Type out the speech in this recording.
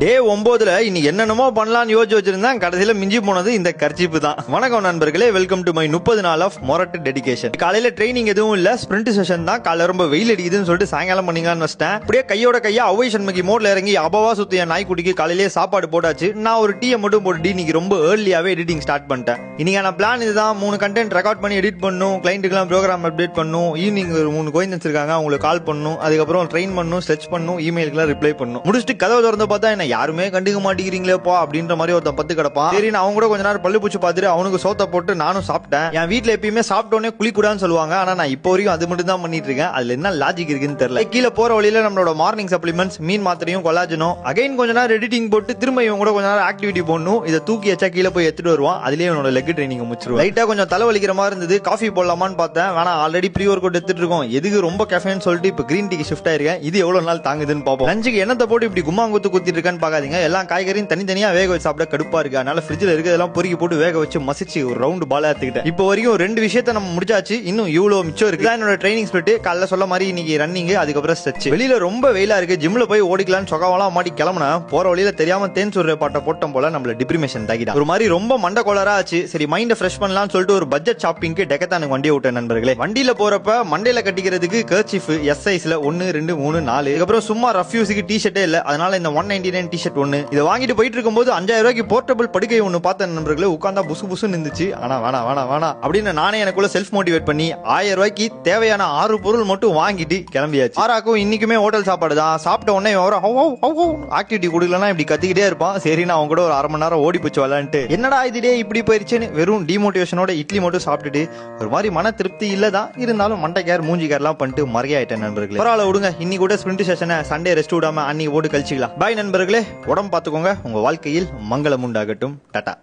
டே 9ல இன்னைக்கு என்னென்னமோ பண்ணலாம்னு யோசிச்சு வச்சிருந்தேன். கடைசியில மிஞ்சி போனது இந்த கர்ச்சிப்பு தான். வணக்கம் நண்பர்களே, வெல்கம் டு மை 30 நாள் ஆஃப் மொரட்டு டெடிகேஷன். காலையில ட்ரைனிங் எதுவும் இல்ல, ஸ்பிரிண்ட் செஷன் தான். காலையில ரொம்ப வெயில் அடிக்குதுன்னு சொல்லிட்டு சாயங்காலம் பண்ணிங்களான்னு வச்சிட்டேன். அப்படியே கையோட கையா அவை சண்முகி மோட்ல இறங்கி அபவா சுத்திய நாய்க்குட்டிக்கு காலையிலேயே சாப்பாடு போட்டாச்சு. நான் ஒரு டீயை மட்டும் போட்டு இன்னைக்கு ரொம்ப ஏர்லியாவே எடிட்டிங் ஸ்டார்ட் பண்ணிட்டேன். இன்னைக்கான பிளான் இதுதான். 3 கண்டென்ட் ரெக்கார்ட் பண்ணி எடிட் பண்ணும், கிளைண்ட்டுக்கெல்லாம் ப்ரோக்ராம் அப்டேட் பண்ணும், ஈவினிங் ஒரு 3 கோயின்ஸ் இருக்காங்க அவங்களுக்கு கால் பண்ணும், அதுக்கப்புறம் ட்ரெயின் பண்ணும், ஸ்ட்ரெச் பண்ணும், இமெயிலுக்குலாம் ரிப்ளை பண்ணும். முடிச்சுட்டு கதவை திறந்து பார்த்தா என்ன யாருமே கண்டுக்க மாட்டேங்கிறீங்களேப்பா அப்படின்ற மாதிரி ஒருத்தன் பத்து கிடப்பான். சரி, நான் அவங்க கூட கொஞ்ச நேரம் பல்லு பூச்சி பார்த்துட்டு அவனுக்கு சோத்த போட்டு நானும் சாப்பிட்டேன். என் வீட்டுல எப்பயுமே சாப்பிட்டோன்னே குளிக்கூடான்னு சொல்லுவாங்க. ஆனா நான் இப்போ வரைக்கும் அது மட்டும் தான் பண்ணிட்டு இருக்கேன். அதுல என்ன லாஜிக் இருக்குன்னு தெரியல. கீழே போற வழியில நம்மளோட மார்னிங் சப்ளிமெண்ட்ஸ், மீன் மாத்திரையும் கொலாஜனும், அகைன் கொஞ்ச நேரம் எடிட்டிங் போட்டு திரும்ப இவங்க கூட கொஞ்ச நேரம் ஆக்டிவிட்டி போடணும். இதை தூக்கி வச்சா கீழே போய் எடுத்துட்டு வருவான். அதுலயே என்னோட லெக் ட்ரைனிங் முடிச்சிருவோம். லைட்டா கொஞ்சம் தலைவலிக்கிற மாதிரி இருந்தது. காஃபி போடலாமான்னு பார்த்தேன். வேணா, ஆல்ரெடி ப்ரீ ஒர்க் அவுட் எடுத்துட்டு இருக்கோம். எதுக்கு ரொம்ப கெஃபேன்னு சொல்லிட்டு இப்போ கிரீன் டீக்கு ஷிஃப்ட் ஆயிருக்கேன். இது எவ்வளவு நாள் தாங்குதுன்னு பார்ப்போம். லஞ்சுக்கு என்னத்தை போட்டு இப்படி கும்மாங்குத்து குத்திட்டு இருக்கான்னு பாக்காதீங்க. எல்லாம் காய்கறியும் தனித்தனியா வேக வச்சு சாப்பிட கடுப்பா இருக்கு. அதனால ஃப்ரிட்ஜ்ல இருக்கிறதெல்லாம் பொறுக்கி போட்டு வேக வச்சு மசிச்சு ஒரு ரவுண்ட் பாலா எடுத்துக்கிட்டேன். இப்போ வரைக்கும் 2 விஷயத்தை நம்ம முடிச்சாச்சு. இன்னும் இவ்வளவு மிச்சம் இருக்கு. என்னோட ட்ரைனிங் ஸ்பிரிட். காலைல சொல்ல மாதிரி இன்னைக்கு ரன்னிங், அதுக்கப்புறம் ஸ்ட்ரெச். வெளியில ரொம்ப வெயிலா இருக்கு. ஜிம்ல போய் ஓடிக்கலாம்னு சொகாவெல்லாம் மாட்டி கிளம்புனா போற வழியில தெரியாம தேன் சொல்ற பாட்டை போட்டம் போல நம்மள டிப்ரிமேஷன் தாக்கிட்டா. ஒரு மாதிரி ரொம்ப மண்ட கோளரா ஆச்சு. சரி, மைண்ட ஃப்ரெஷ் பண்ணலாம்னு சொல்லிட்டு ஒரு பட்ஜெட் ஷாப்பிங்க்கு டெக்கத்தானுக்கு வண்டியை விட்டேன் நண்பர்களே. வண்டியில போறப்ப மண்டையில கட்டிக்கிறதுக்கு கர்ச்சீஃப் எஸ் சைஸ்ல 1 2 3 4. அதுக்கப்புறம் சும்மா ரஃப் யூஸுக்கு டி-ஷர்ட்டே இல்ல. அதனால இந்த 199 டி-ஷர்ட் ஒன்னு இதை வாங்கிட்டு போயிட்டு இருக்கும்போது 5000 ரூபாய்க்கு போர்ட்டபிள் படுக்கை ஒன்னு பார்த்தேன் நண்பர்களே. உட்கார்ந்தா புசு புசு நின்றுச்சு. ஆனா வேணா அப்படின்னு நானே எனக்குள்ள செல்ஃப் மோட்டிவேட் பண்ணி 1000 ரூபாய்க்கு தேவையான 6 பொருள் மட்டும் வாங்கிட்டு கிளம்பியாச்சு. ஆராக்கும் இன்னைக்குமே ஹோட்டல் சாப்பாடு தான். சாப்பிட்ட உடனே ஆக்டிவிட்டி கொடுக்கலன்னா இப்படி கத்திக்கிட்டே இருப்பான். சரி, நான் அவங்க கூட ஒரு 1/2 மணி நேரம் ஓடி போச்சு விளான்ட்டு. என்னடா இதுடே இப்படி போயிருச்சுன்னு வெறும் டிமோட்டிவேஷனோட இட்லி மட்டும் சாப்பிட்டுட்டு ஒரு மாதிரி மன திருப்தி இல்லதான். இருந்தாலும் மண்டை கேர் மூஞ்சி கேர்லாம் பண்ணிட்டு மறையாயிட்டேன் நண்பர்களே. பரவாயில்ல விடுங்க, இன்னைக்கு கூட ஸ்பிரிண்ட் செஷனை சண்டே ரெஸ்ட் விடாம அன்னைக்கு போட்டு கழிச்சிக்கலாம். பாய் நண்பர்களே, உடம்பு பார்த்துக்கோங்க. உங்க வாழ்க்கையில் மங்களம் உண்டாகட்டும். டாடா.